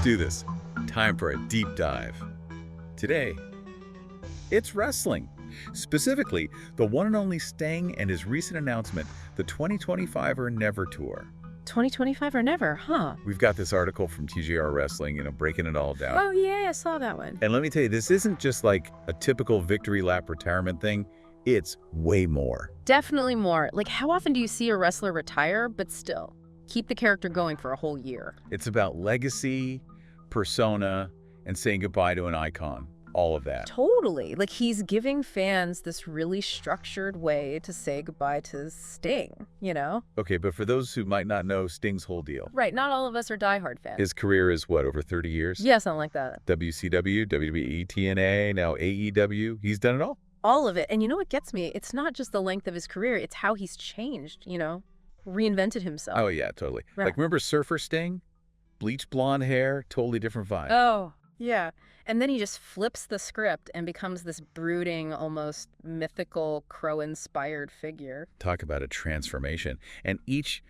do this. Time for a deep dive. Today, it's wrestling. Specifically, the one and only Sting and his recent announcement, the 2025 or Never Tour. 2025 or never, huh? We've got this article from TJR Wrestling, breaking it all down. Oh, yeah, I saw that one. And let me tell you, this isn't just like a typical victory lap retirement thing. It's way more. Definitely more. Like, how often do you see a wrestler retire, but still keep the character going for a whole year? It's about legacy, persona, and saying goodbye to an icon. All of that. Totally. Like, he's giving fans this really structured way to say goodbye to Sting, you know? Okay, but for those who might not know Sting's whole deal. Right, not all of us are diehard fans. His career is what, over 30 years? Yeah, something like that. WCW, WWE, TNA, now AEW. He's done it all. All of it. And you know what gets me? It's not just the length of his career, it's how he's changed, you know? Reinvented himself. Oh, yeah, totally. Right. Like, remember Surfer Sting? Bleach blonde hair, totally different vibe. Oh, yeah. And then he just flips the script and becomes this brooding, almost mythical, Crow-inspired figure. Talk about a transformation. And each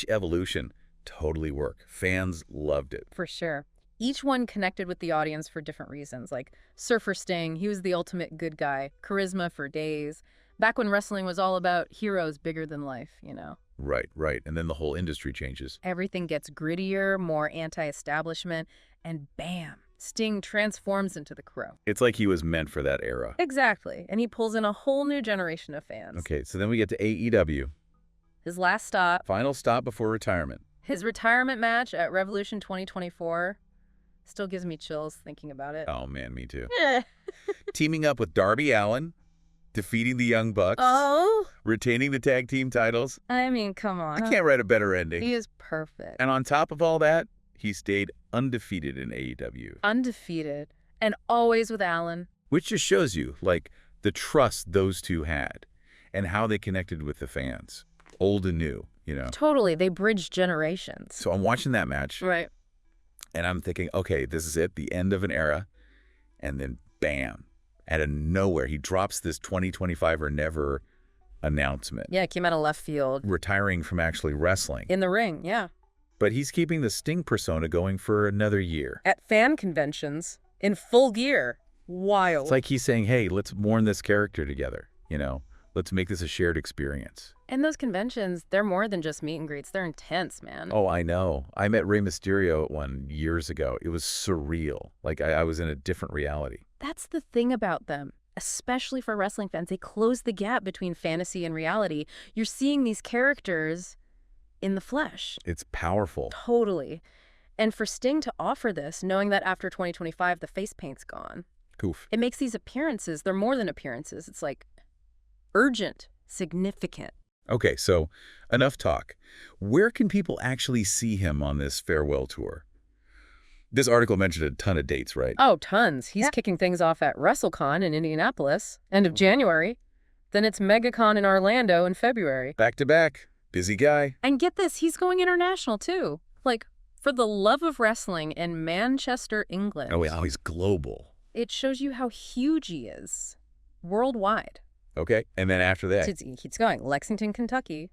evolution totally worked. Fans loved it. For sure. Each one connected with the audience for different reasons. Like Surfer Sting, he was the ultimate good guy. Charisma for days. Back when wrestling was all about heroes bigger than life, you know? Right, right. And then the whole industry changes. Everything gets grittier, more anti-establishment, and bam, Sting transforms into the Crow. It's like he was meant for that era. Exactly. And he pulls in a whole new generation of fans. Okay, so then we get to AEW. His last stop. Final stop before retirement. His retirement match at Revolution 2024 still gives me chills thinking about it. Oh, man, me too. Teaming up with Darby Allin, defeating the Young Bucks, Oh? retaining the tag team titles. I mean, come on. I can't write a better ending. He is perfect. And on top of all that, he stayed undefeated in AEW. Undefeated. And always with Alan. Which just shows you, like, the trust those two had and how they connected with the fans, old and new, you know. Totally. They bridged generations. So I'm watching that match, Right. and I'm thinking, okay, this is it, the end of an era. And then, bam, out of nowhere, he drops this 2025 or never announcement. Yeah, it came out of left field. Retiring from actually wrestling. In the ring, yeah. But he's keeping the Sting persona going for another year. At fan conventions, in full gear. Wild. It's like he's saying, hey, let's mourn this character together, you know? Let's make this a shared experience. And those conventions, they're more than just meet and greets. They're intense, man. Oh, I know. I met Rey Mysterio at one years ago. It was surreal. Like I was in a different reality. That's the thing about them, especially for wrestling fans. They close the gap between fantasy and reality. You're seeing these characters in the flesh. It's powerful. Totally. And for Sting to offer this, knowing that after 2025, the face paint's gone, Goof. it makes these appearances, they're more than appearances. It's like urgent, significant. Okay, so enough talk. Where can people actually see him on this farewell tour? This article mentioned a ton of dates, right? Oh, tons. He's kicking things off at WrestleCon in Indianapolis, end of January. Then it's MegaCon in Orlando in February. Back to back. Busy guy. And get this, he's going international too. Like, for the love of wrestling in Manchester, England. Oh, yeah, he's global. It shows you how huge he is. Worldwide. Okay, and then after that, He keeps going. Lexington, Kentucky.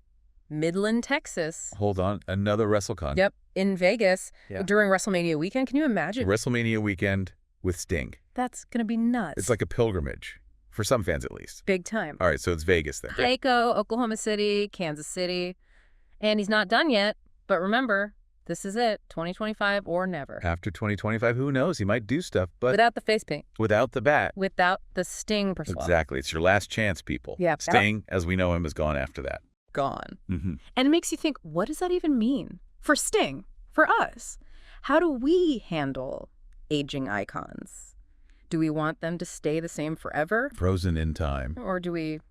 Midland, Texas. hold on, another WrestleCon. Yep, in Vegas. Yeah. During WrestleMania weekend. Can you imagine? WrestleMania weekend with Sting. That's going to be nuts. It's like a pilgrimage, for some fans at least. big time. All right, so it's Vegas then. Waco, Oklahoma City, Kansas City. And he's not done yet. But remember, this is it. 2025 or never. After 2025, who knows? He might do stuff, but Without the face paint. without the bat. Without the Sting persona. Exactly. It's your last chance, people. Yeah. Sting, as we know him, is gone after that. Gone. Mm-hmm. And it makes you think, what does that even mean? For Sting, for us. How do we handle aging icons? Do we want them to stay the same forever? Frozen in time. Or do we,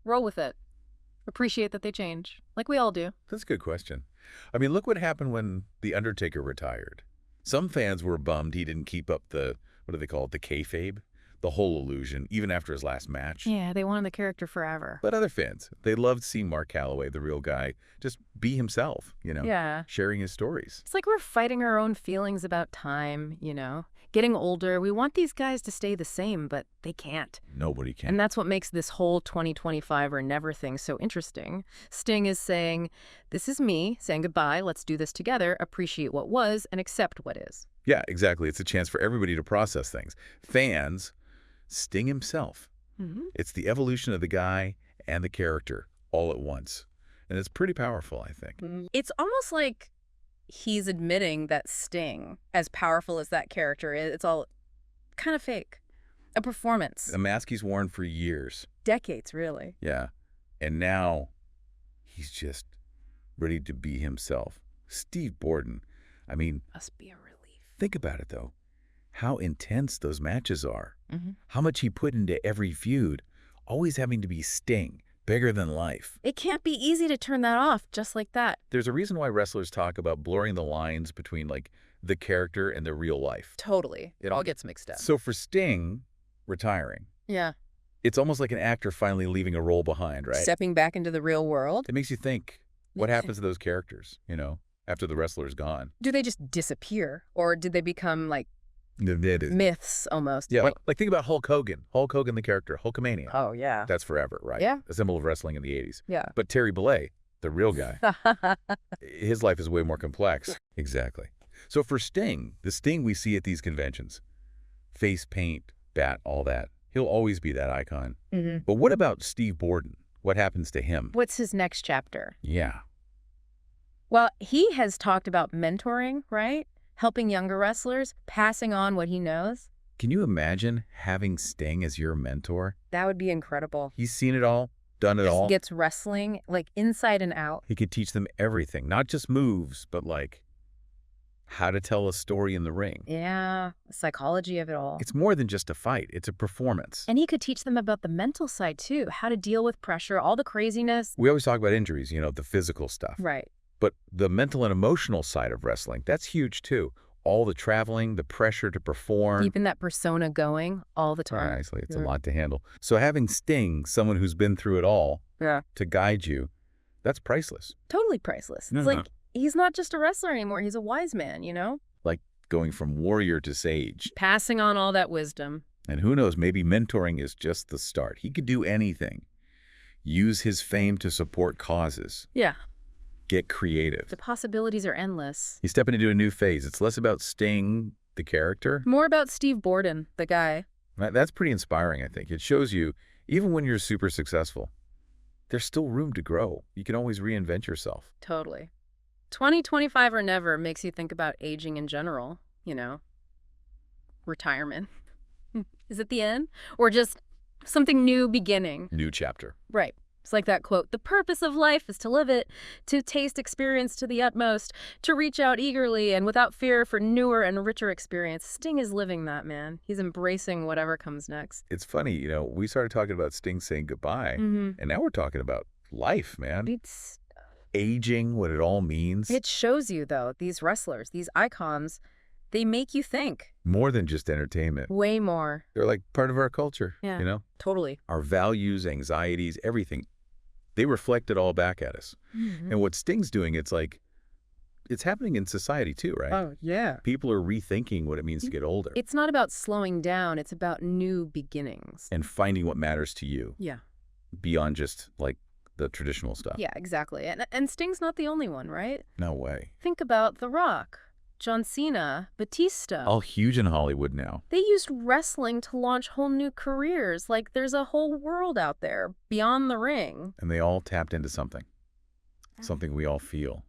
roll with it? Appreciate that they change, like we all do. That's a good question. I mean, look what happened when The Undertaker retired. Some fans were bummed he didn't keep up the, what do they call it, the kayfabe? The whole illusion, even after his last match. Yeah, they wanted the character forever. But other fans, they loved seeing Mark Calloway, the real guy, just be himself, Yeah. sharing his stories. It's like we're fighting our own feelings about time, Getting older, we want these guys to stay the same, but they can't. Nobody can. And that's what makes this whole 2025 or never thing so interesting. Sting is saying, this is me, saying goodbye, let's do this together, appreciate what was, and accept what is. Yeah, exactly. It's a chance for everybody to process things. Fans, Sting himself. It's the evolution of the guy and the character all at once. And it's pretty powerful, I think. It's almost like he's admitting that Sting, as powerful as that character is, it's all kind of fake. A performance. A mask he's worn for years. Decades, really. Yeah. And now he's just ready to be himself. Steve Borden. I mean, Must be a relief. think about it, though. How intense those matches are. How much he put into every feud. Always having to be Sting. Bigger than life. It can't be easy to turn that off just like that. There's a reason why wrestlers talk about blurring the lines between, like, the character and the real life. Totally. It It all all gets mixed up. So for Sting, retiring, Yeah. it's almost like an actor finally leaving a role behind, right? Stepping back into the real world. It makes you think, what happens to those characters, after the wrestler's gone? Do they just disappear? Or did they become like It is. myths almost? Yeah, like think about Hulk Hogan. Hulk Hogan, the character, Hulkamania. Oh, yeah. That's forever, right? Yeah. A symbol of wrestling in the 80s. Yeah. But Terry Bollea, the real guy, his life is way more complex. Exactly. So for Sting, the Sting we see at these conventions, face paint, bat, all that, he'll always be that icon. But what about Steve Borden? What happens to him? What's his next chapter? Yeah. Well, he has talked about mentoring, right? Helping younger wrestlers, passing on what he knows. Can you imagine having Sting as your mentor? That would be incredible. He's seen it all, done it all. Gets wrestling like inside and out. He could teach them everything, not just moves, but like how to tell a story in the ring. Yeah, the psychology of it all. It's more than just a fight. It's a performance. And he could teach them about the mental side too, how to deal with pressure, all the craziness. We always talk about injuries, the physical stuff. Right. But the mental and emotional side of wrestling, that's huge too. All the traveling, the pressure to perform. Keeping that persona going all the time. Precisely. It's a lot to handle. So having Sting, someone who's been through it all, to guide you, that's priceless. Totally priceless. It's like he's not just a wrestler anymore. He's a wise man, Like going from warrior to sage. Passing on all that wisdom. And who knows, maybe mentoring is just the start. He could do anything. Use his fame to support causes. Yeah. Get creative. The possibilities are endless. He's stepping into a new phase. It's less about Sting, the character. More about Steve Borden, the guy. That's pretty inspiring, I think. It shows you, even when you're super successful, there's still room to grow. You can always reinvent yourself. Totally. 2025 or never makes you think about aging in general, retirement. Is it the end? Or just something new beginning? New chapter. Right. It's like that quote, the purpose of life is to live it, to taste experience to the utmost, to reach out eagerly and without fear for newer and richer experience. Sting is living that, man. He's embracing whatever comes next. It's funny, we started talking about Sting saying goodbye, and now we're talking about life, man. It's Aging, what it all means. It shows you, though, these wrestlers, these icons, they make you think. More than just entertainment. Way more. They're like part of our culture, Yeah. Totally. Our values, anxieties, everything. They reflect it all back at us. And what Sting's doing, it's like, it's happening in society too, right? Oh, yeah. People are rethinking what it means to get older It's not about slowing down. It's about new beginnings. and finding what matters to you Yeah. beyond just like the traditional stuff. Yeah, exactly. And Sting's not the only one, right? No way. Think about The Rock, John Cena, Batista. All huge in Hollywood now. They used wrestling to launch whole new careers. Like, there's a whole world out there beyond the ring. And they all tapped into something we all feel.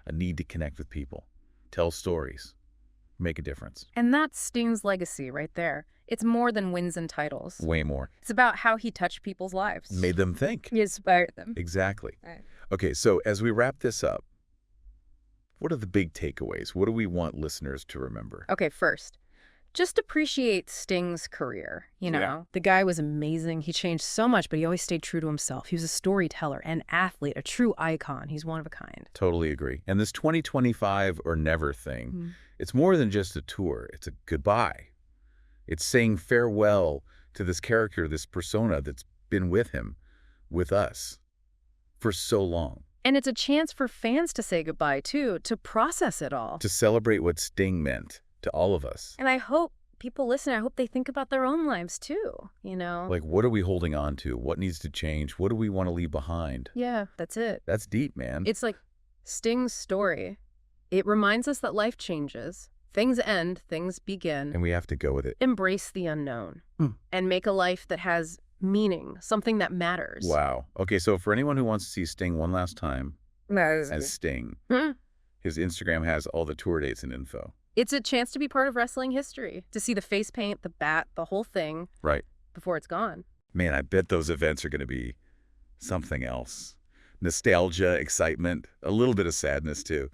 A need to connect with people, tell stories, make a difference. And that's Sting's legacy right there. It's more than wins and titles. Way more. It's about how he touched people's lives. Made them think. He inspired them. Exactly. Right. Okay, so as we wrap this up, what are the big takeaways? What do we want listeners to remember? Okay, first, just appreciate Sting's career. Yeah. The guy was amazing. He changed so much, but he always stayed true to himself. He was a storyteller, an athlete, a true icon. He's one of a kind. Totally agree. And this 2025 or never thing, it's more than just a tour. It's a goodbye. It's saying farewell to this character, this persona that's been with him, with us, for so long. And it's a chance for fans to say goodbye, too, to process it all. To celebrate what Sting meant to all of us. And I hope people listening, I hope they think about their own lives too, you know? Like, what are we holding on to? What needs to change? What do we want to leave behind? Yeah, that's it. That's deep, man. It's like Sting's story. It reminds us that life changes. Things end, things begin. And we have to go with it. Embrace the unknown and make a life that has meaning, something that matters. Wow. Okay, so for anyone who wants to see Sting one last time as Sting, his Instagram has all the tour dates and info. It's a chance to be part of wrestling history, to see the face paint, the bat, the whole thing Right. before it's gone. Man, I bet those events are going to be something else. Nostalgia, excitement, a little bit of sadness, too.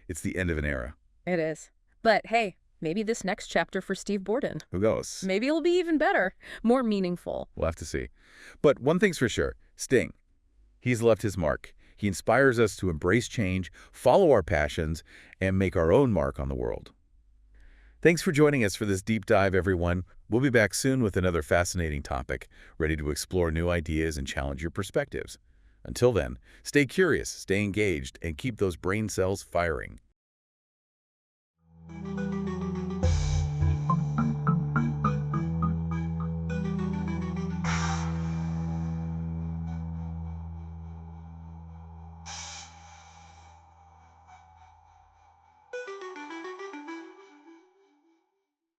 It's the end of an era. It is. But hey, maybe this next chapter for Steve Borden, Who knows? maybe it'll be even better, more meaningful. We'll have to see. But one thing's for sure, Sting, he's left his mark. He inspires us to embrace change, follow our passions, and make our own mark on the world. Thanks for joining us for this deep dive, everyone. We'll be back soon with another fascinating topic, ready to explore new ideas and challenge your perspectives. Until then, stay curious, stay engaged, and keep those brain cells firing.